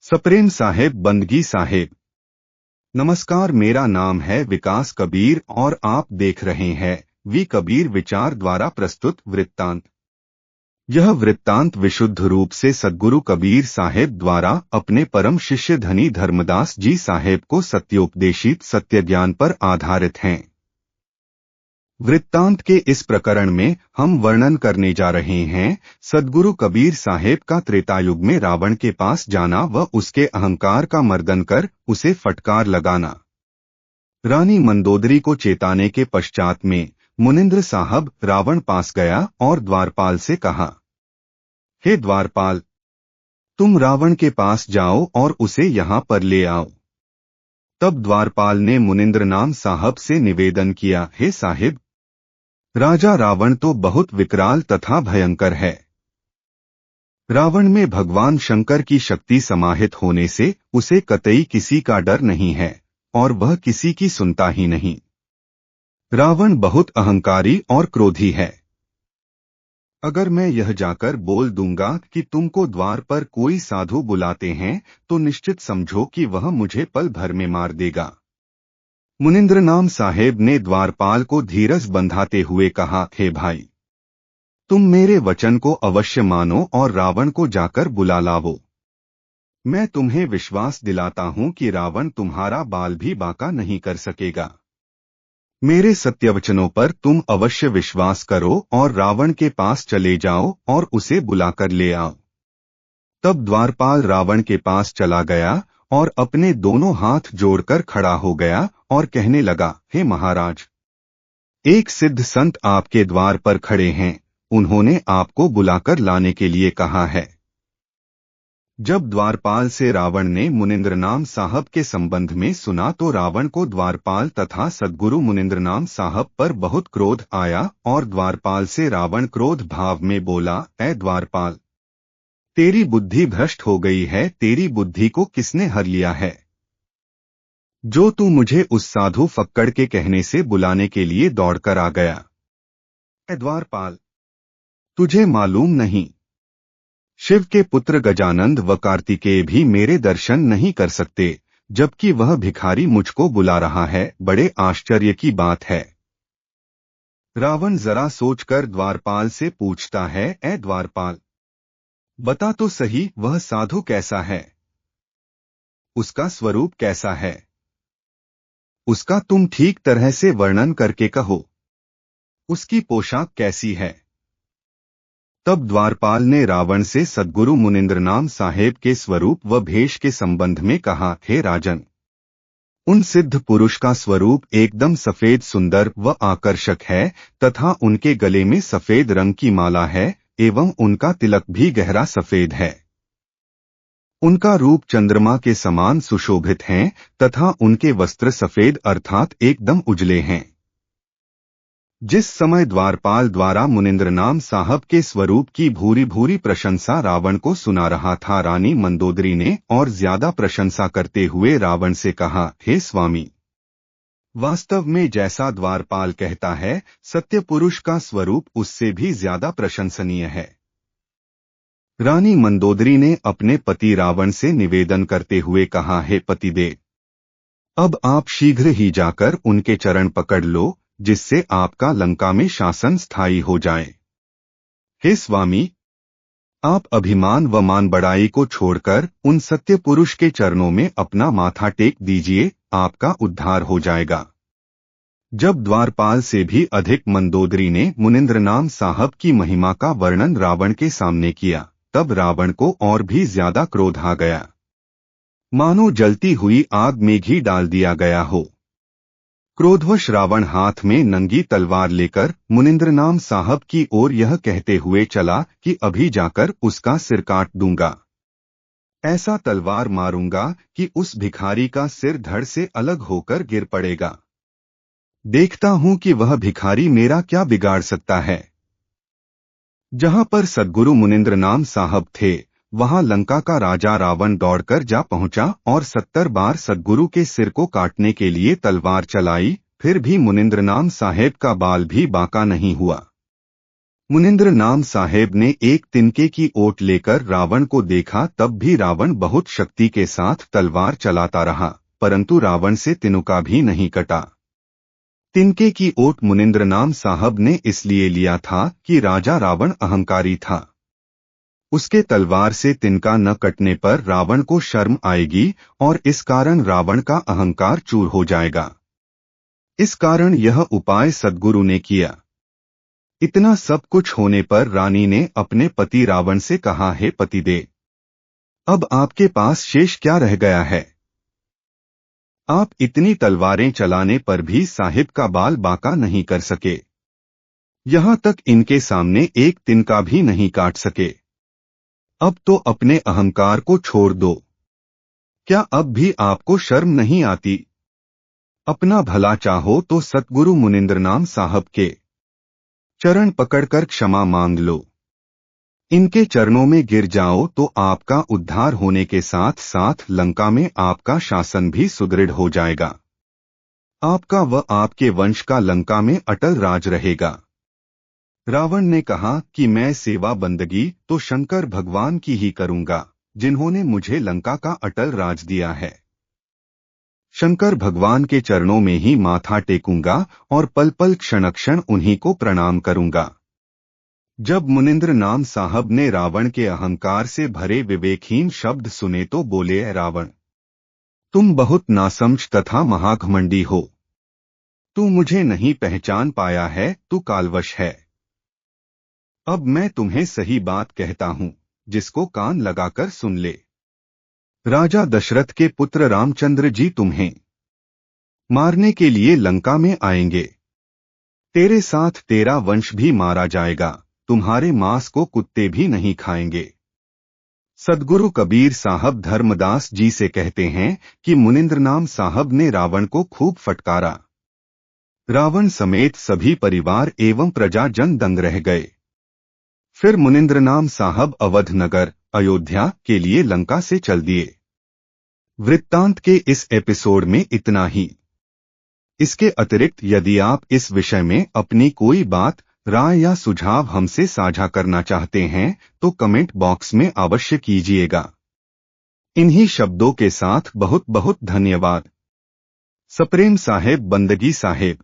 सप्रेम साहेब, बंदगी साहेब। नमस्कार, मेरा नाम है विकास कबीर और आप देख रहे हैं वी कबीर विचार द्वारा प्रस्तुत वृत्तांत। यह वृत्तांत विशुद्ध रूप से सद्गुरु कबीर साहेब द्वारा अपने परम शिष्य धनी धर्मदास जी साहेब को सत्योपदेशित सत्य ज्ञान पर आधारित हैं। वृत्तांत के इस प्रकरण में हम वर्णन करने जा रहे हैं सद्गुरु कबीर साहेब का त्रेतायुग में रावण के पास जाना व उसके अहंकार का मर्दन कर उसे फटकार लगाना। रानी मंदोदरी को चेताने के पश्चात में मुनिंद्र साहब रावण पास गया और द्वारपाल से कहा, हे द्वारपाल, तुम रावण के पास जाओ और उसे यहाँ पर ले आओ। तब द्वारपाल ने मुनिंद्र नाम साहब से निवेदन किया, हे साहिब, राजा रावण तो बहुत विकराल तथा भयंकर है। रावण में भगवान शंकर की शक्ति समाहित होने से उसे कतई किसी का डर नहीं है और वह किसी की सुनता ही नहीं। रावण बहुत अहंकारी और क्रोधी है। अगर मैं यह जाकर बोल दूंगा कि तुमको द्वार पर कोई साधु बुलाते हैं तो निश्चित समझो कि वह मुझे पल भर में मार देगा। मुनिंद्र नाम साहेब ने द्वारपाल को धीरज बंधाते हुए कहा, हे भाई, तुम मेरे वचन को अवश्य मानो और रावण को जाकर बुला लावो। मैं तुम्हें विश्वास दिलाता हूं कि रावण तुम्हारा बाल भी बांका नहीं कर सकेगा। मेरे सत्यवचनों पर तुम अवश्य विश्वास करो और रावण के पास चले जाओ और उसे बुलाकर ले आओ। तब द्वारपाल रावण के पास चला गया और अपने दोनों हाथ जोड़कर खड़ा हो गया और कहने लगा, हे महाराज, एक सिद्ध संत आपके द्वार पर खड़े हैं, उन्होंने आपको बुलाकर लाने के लिए कहा है। जब द्वारपाल से रावण ने मुनिंद्र नाम साहब के संबंध में सुना तो रावण को द्वारपाल तथा सद्गुरु मुनिंद्र नाम साहब पर बहुत क्रोध आया और द्वारपाल से रावण क्रोध भाव में बोला, ऐ द्वारपाल, तेरी बुद्धि भ्रष्ट हो गई है। तेरी बुद्धि को किसने हर लिया है जो तू मुझे उस साधु फक्कड़ के कहने से बुलाने के लिए दौड़कर आ गया। ऐ द्वारपाल, तुझे मालूम नहीं, शिव के पुत्र गजानंद व कार्तिकेय भी मेरे दर्शन नहीं कर सकते, जबकि वह भिखारी मुझको बुला रहा है। बड़े आश्चर्य की बात है। रावण जरा सोचकर द्वारपाल से पूछता है, ऐ द्वारपाल, बता तो सही, वह साधु कैसा है? उसका स्वरूप कैसा है? उसका तुम ठीक तरह से वर्णन करके कहो। उसकी पोशाक कैसी है? तब द्वारपाल ने रावण से सद्गुरु मुनिंद्र नाम साहेब के स्वरूप व भेष के संबंध में कहा, हे राजन, उन सिद्ध पुरुष का स्वरूप एकदम सफेद सुंदर व आकर्षक है तथा उनके गले में सफेद रंग की माला है एवं उनका तिलक भी गहरा सफेद है। उनका रूप चंद्रमा के समान सुशोभित हैं तथा उनके वस्त्र सफेद अर्थात एकदम उजले हैं। जिस समय द्वारपाल द्वारा मुनिंद्र नाम साहब के स्वरूप की भूरी भूरी प्रशंसा रावण को सुना रहा था, रानी मंदोदरी ने और ज्यादा प्रशंसा करते हुए रावण से कहा, हे स्वामी, वास्तव में जैसा द्वारपाल कहता है, सत्य पुरुष का स्वरूप उससे भी ज्यादा प्रशंसनीय है। रानी मंदोदरी ने अपने पति रावण से निवेदन करते हुए कहा, हे पतिदेव, अब आप शीघ्र ही जाकर उनके चरण पकड़ लो, जिससे आपका लंका में शासन स्थायी हो जाए। हे स्वामी, आप अभिमान व मान बड़ाई को छोड़कर उन सत्य पुरुष के चरणों में अपना माथा टेक दीजिए, आपका उद्धार हो जाएगा। जब द्वारपाल से भी अधिक मंदोदरी ने मुनिंद्र नाम साहब की महिमा का वर्णन रावण के सामने किया, तब रावण को और भी ज्यादा क्रोध आ गया, मानो जलती हुई आग में घी डाल दिया गया हो। क्रोधवश रावण हाथ में नंगी तलवार लेकर मुनिंद्र नाम साहब की ओर यह कहते हुए चला कि अभी जाकर उसका सिर काट दूंगा। ऐसा तलवार मारूंगा कि उस भिखारी का सिर धड़ से अलग होकर गिर पड़ेगा। देखता हूं कि वह भिखारी मेरा क्या बिगाड़ सकता है। जहां पर सद्गुरु मुनिंद्र नाम साहब थे, वहां लंका का राजा रावण दौड़कर जा पहुंचा और 70 बार सद्गुरु के सिर को काटने के लिए तलवार चलाई, फिर भी मुनिंद्र नाम साहेब का बाल भी बांका नहीं हुआ। मुनिंद्र नाम साहेब ने एक तिनके की ओट लेकर रावण को देखा, तब भी रावण बहुत शक्ति के साथ तलवार चलाता रहा, परंतु रावण से तिनका भी नहीं कटा। तिनके की ओट मुनिंद्र नाम साहब ने इसलिए लिया था कि राजा रावण अहंकारी था। उसके तलवार से तिनका न कटने पर रावण को शर्म आएगी और इस कारण रावण का अहंकार चूर हो जाएगा। इस कारण यह उपाय सद्गुरु ने किया। इतना सब कुछ होने पर रानी ने अपने पति रावण से कहा, हे पतिदेव, अब आपके पास शेष क्या रह गया है? आप इतनी तलवारें चलाने पर भी साहिब का बाल बांका नहीं कर सके, यहां तक इनके सामने एक तिनका भी नहीं काट सके। अब तो अपने अहंकार को छोड़ दो। क्या अब भी आपको शर्म नहीं आती? अपना भला चाहो तो सतगुरु मुनिंद्र नाम साहब के चरण पकड़कर क्षमा मांग लो। इनके चरणों में गिर जाओ तो आपका उद्धार होने के साथ साथ लंका में आपका शासन भी सुदृढ़ हो जाएगा। आपका व आपके वंश का लंका में अटल राज रहेगा। रावण ने कहा कि मैं सेवा बंदगी तो शंकर भगवान की ही करूंगा, जिन्होंने मुझे लंका का अटल राज दिया है। शंकर भगवान के चरणों में ही माथा टेकूंगा और पल पल क्षण क्षण उन्हीं को प्रणाम करूंगा। जब मुनिंद्र नाम साहब ने रावण के अहंकार से भरे विवेकहीन शब्द सुने तो बोले, रावण, तुम बहुत नासमझ तथा महाघमंडी हो। तू मुझे नहीं पहचान पाया है, तू कालवश है। अब मैं तुम्हें सही बात कहता हूं, जिसको कान लगाकर सुन ले। राजा दशरथ के पुत्र रामचंद्र जी तुम्हें मारने के लिए लंका में आएंगे। तेरे साथ तेरा वंश भी मारा जाएगा, तुम्हारे मांस को कुत्ते भी नहीं खाएंगे। सद्गुरु कबीर साहब धर्मदास जी से कहते हैं कि मुनिंद्र नाम साहब ने रावण को खूब फटकारा। रावण समेत सभी परिवार एवं प्रजाजन दंग रह गए। फिर मुनिंद्र नाम साहब अवध नगर अयोध्या के लिए लंका से चल दिए। वृत्तांत के इस एपिसोड में इतना ही। इसके अतिरिक्त यदि आप इस विषय में अपनी कोई बात, राय या सुझाव हमसे साझा करना चाहते हैं तो कमेंट बॉक्स में अवश्य कीजिएगा। इन्हीं शब्दों के साथ बहुत बहुत धन्यवाद। सप्रेम साहेब, बंदगी साहेब।